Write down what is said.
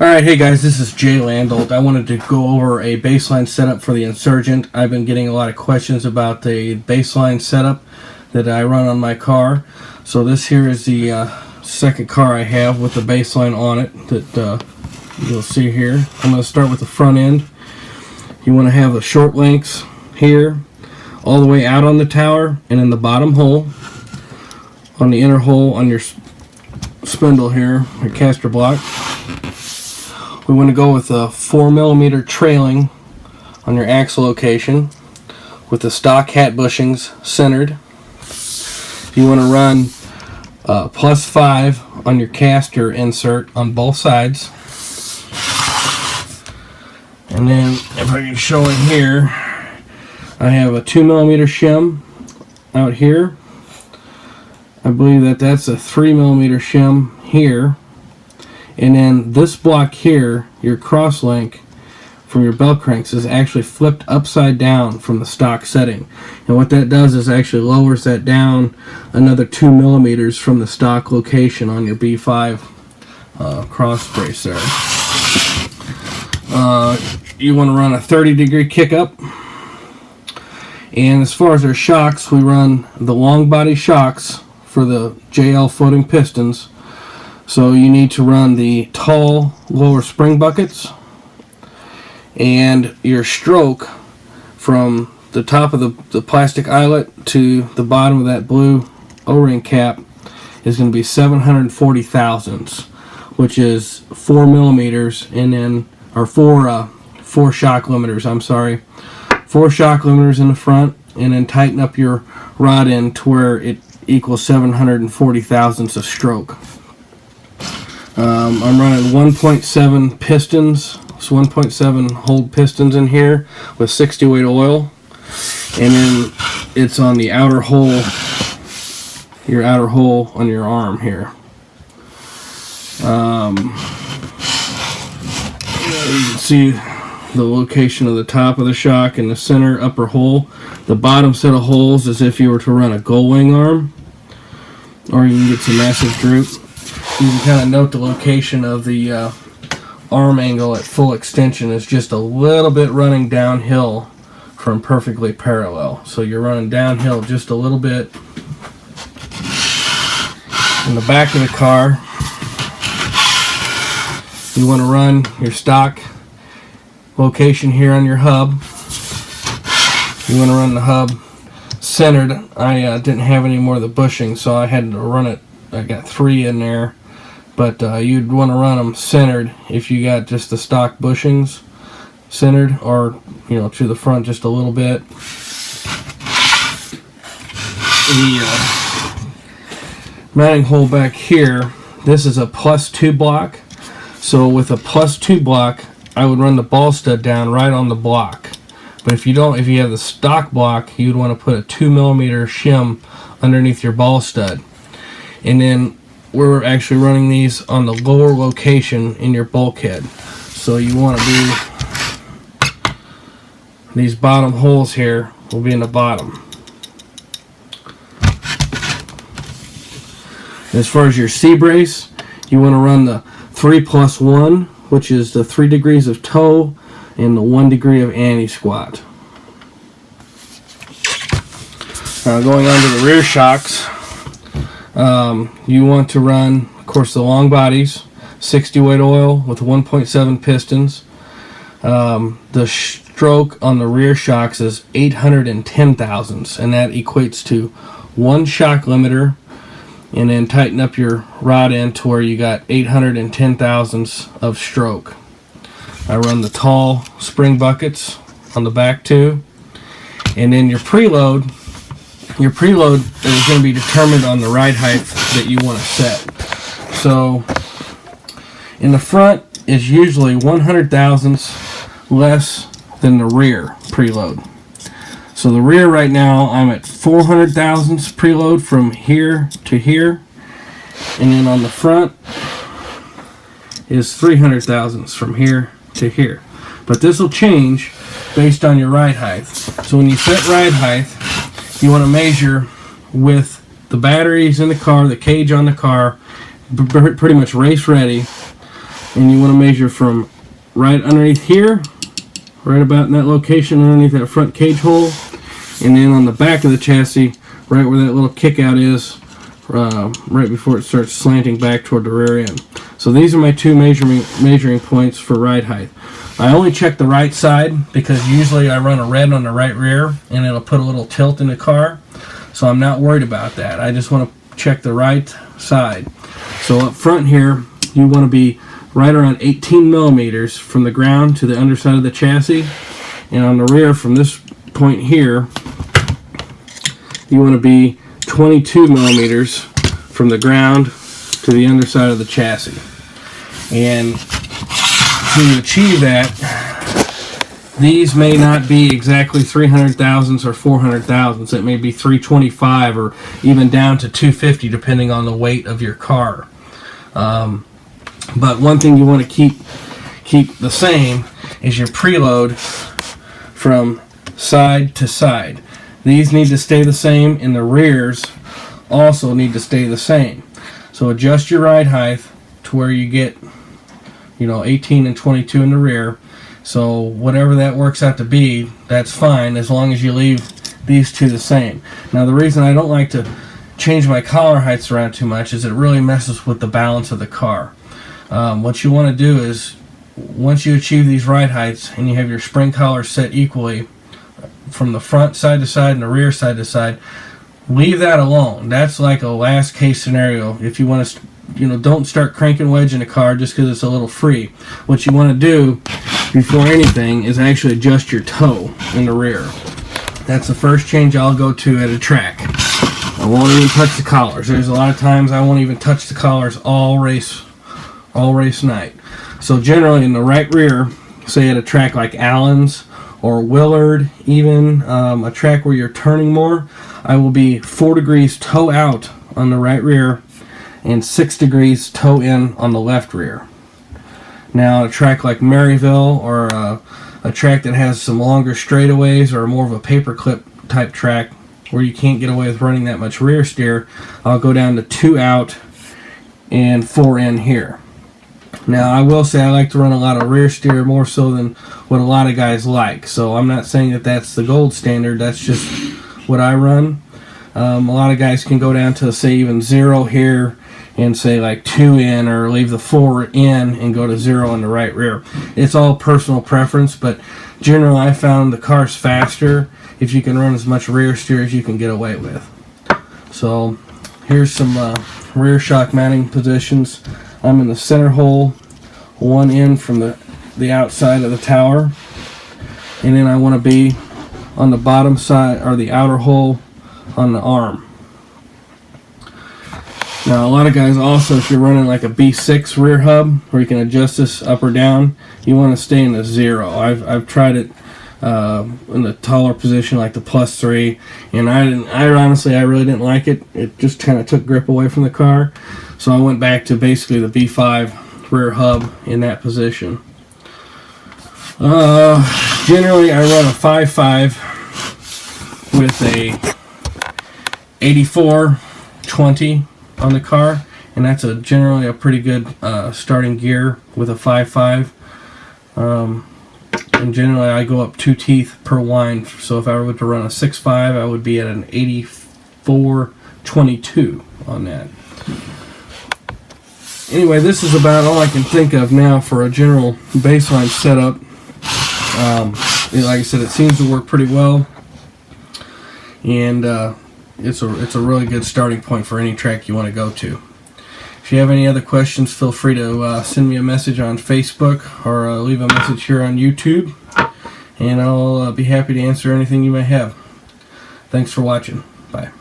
Alright, hey guys, this is Jay Landolt. I wanted to go over a baseline setup for the Insurgent. I've been getting a lot of questions about the baseline setup that I run on my car. So this here is the second car I have with the baseline on it that you'll see here. I'm going to start with the front end. You want to have the short links here, all the way out on the tower, and in the bottom hole, on the inner hole on your spindle here, your caster block. We want to go with a 4mm trailing on your axle location with the stock hat bushings centered. You want to run +5 on your caster insert on both sides. And then if I can show it here, I have a 2mm shim out here. I believe that's a 3mm shim here. And then this block here, your cross link from your belt cranks, is actually flipped upside down from the stock setting. And what that does is actually lowers that down another 2mm from the stock location on your B5 cross brace there. You want to run a 30-degree kick up. And as far as our shocks, we run the long body shocks for the JL floating pistons. So you need to run the tall lower spring buckets, and your stroke from the top of the plastic eyelet to the bottom of that blue O-ring cap is going to be 740 thousandths, which is 4mm, and then or four shock limiters. I'm sorry, 4 shock limiters in the front, and then tighten up your rod end to where it equals 740 thousandths of stroke. I'm running 1.7 pistons, so 1.7 hold pistons in here with 60 weight oil, and then it's on the outer hole, your outer hole on your arm here. You can see the location of the top of the shock and the center upper hole. The bottom set of holes is if you were to run a gull wing arm, or you can get some massive droop. You can kind of note the location of the arm angle at full extension is just a little bit running downhill from perfectly parallel. So you're running downhill just a little bit. In the back of the car, you want to run your stock location here on your hub. You want to run the hub centered. I didn't have any more of the bushing, so I had to run it. I got 3 in there. But you'd want to run them centered if you got just the stock bushings centered, or to the front just a little bit. The mounting hole back here, this is a +2 block. So with a +2 block, I would run the ball stud down right on the block. But if you have the stock block, you'd want to put a 2mm shim underneath your ball stud. And then we're actually running these on the lower location in your bulkhead. So you want to be, these bottom holes here will be in the bottom. As far as your C-brace, you want to run the 3+1, which is the 3 degrees of toe and the 1 degree of anti-squat. Going on to the rear shocks. You want to run, of course, the long bodies, 60 weight oil with 1.7 pistons. The stroke on the rear shocks is 810 thousandths, and that equates to 1 shock limiter, and then tighten up your rod end to where you got 810 thousandths of stroke. I run the tall spring buckets on the back too, and then your preload. Your preload is going to be determined on the ride height that you want to set. So in the front is usually 100 thousandths less than the rear preload. So the rear right now, I'm at 400 thousandths preload from here to here, and then on the front is 300 thousandths from here to here. But this will change based on your ride height. So when you set ride height, you want to measure with the batteries in the car, the cage on the car, pretty much race ready, and you want to measure from right underneath here, right about in that location underneath that front cage hole, and then on the back of the chassis, right where that little kick out is, right before it starts slanting back toward the rear end. So these are my two measuring points for ride height. I only check the right side because usually I run a red on the right rear and it'll put a little tilt in the car, so I'm not worried about that. I just want to check the right side. So up front here, you want to be right around 18 millimeters from the ground to the underside of the chassis, and on the rear from this point here, you want to be 22 millimeters from the ground to the underside of the chassis. And to achieve that, these may not be exactly 300 thousandths or 400 thousandths. It may be 325 or even down to 250 depending on the weight of your car. But one thing you want to keep the same is your preload from side to side. These need to stay the same, and the rears also need to stay the same. So adjust your ride height to where you get, 18 and 22 in the rear. So whatever that works out to be, that's fine as long as you leave these two the same. Now the reason I don't like to change my collar heights around too much is it really messes with the balance of the car. What you want to do is, once you achieve these ride heights and you have your spring collars set equally from the front side to side and the rear side to side, leave that alone. That's like a last case scenario. If you want to, don't start cranking wedge in a car just because it's a little free. What you want to do before anything is actually adjust your toe in the rear. That's the first change I'll go to at a track. I won't even touch the collars. There's a lot of times I won't even touch the collars all race night. So generally in the right rear, say at a track like Allen's or Willard, even a track where you're turning more, I will be 4 degrees toe out on the right rear and 6 degrees toe in on the left rear. Now a track like Maryville or a track that has some longer straightaways or more of a paperclip type track where you can't get away with running that much rear steer, I'll go down to 2 out and 4 in here. Now I will say I like to run a lot of rear steer, more so than what a lot of guys like. So I'm not saying that that's the gold standard, that's just what I run. A lot of guys can go down to say even 0 here and say like 2 in, or leave the 4 in and go to 0 in the right rear. It's all personal preference, but generally I found the car's faster if you can run as much rear steer as you can get away with. So here's some rear shock mounting positions. I'm in the center hole, 1 in from the outside of the tower, and then I want to be on the bottom side or the outer hole on the arm. Now a lot of guys also, if you're running like a B6 rear hub where you can adjust this up or down, you want to stay in the 0. I've tried it in the taller position like the +3, and I honestly really didn't like it. It just kind of took grip away from the car, so I went back to basically the B5 rear hub in that position. Generally I run a 5.5 with a 84/20 on the car, and that's generally a pretty good starting gear with a 5.5. And generally I go up 2 teeth per wind, so if I were to run a 6.5 I would be at an 84/22 on that. Anyway, this is about all I can think of now for a general baseline setup. Like I said, it seems to work pretty well, and it's a really good starting point for any track you want to go to. If you have any other questions, feel free to send me a message on Facebook or leave a message here on YouTube, and I'll be happy to answer anything you may have. Thanks for watching. Bye.